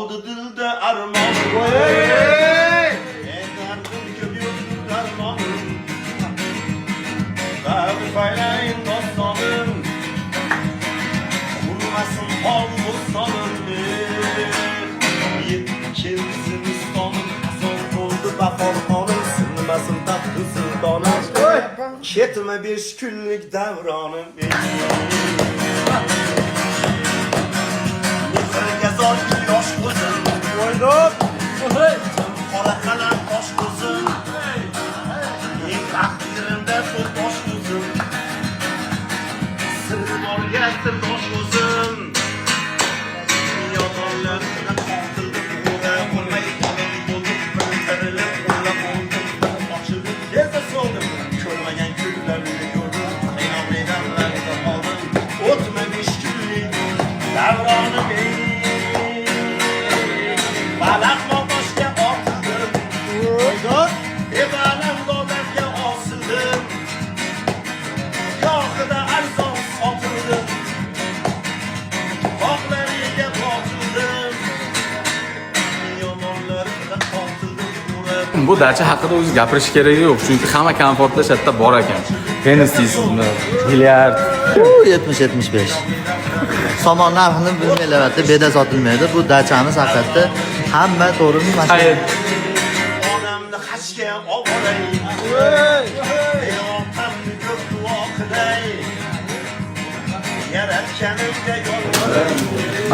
qoldi dilda armon. Dardim ko'p yo'qdir darmonim. Dardi faylayin dostonim. Qurmasin hol bo'stonim. Yetkinsin istonim. Ason bo'ldi bahor xonim. Sinmasin taxtu sultonim. Ketme 5 kunlik davronim. Nefrga zorki yosh ko'zim. O'ylab. Qora qalam tosh ko'zim. Eng taqdirimda to'p bosh ko'zim. Sirri borga sirdosh ko'zim. Yodonlarga qotildim. O'da bo'lmay qolib bo'ldim. Tirilib qo'llab oldim. Ochilib yerga soldim. Ko'rmagan kunlarni ko'rdim. Xayoliy damlarga qoldim. O'tma 5 kunlik davronim. Baland boshga otildim. Baland dodamga osildim. Yo'qida arzon sotildim. Bog'lariga botildim. Yomonlarga qotildim. Bu dacha haqida o'zi gapirish keragi yo'q, chunki hamma komfortda shatda bor ekan. Tennis deysizmi? Bilyard. 70-75. Somon narxini bilmaylar, beda sotilmaydi. Bu dachamiz haqiqatda hamma to'g'rimi mashina. Odamni hashga oboray. Yo'qamni ko'p duo qilay. Yaratganimga yolvoray.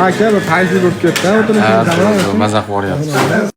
Aka, bir payzi o'tib ketdi. Ha, mazaq boryapti.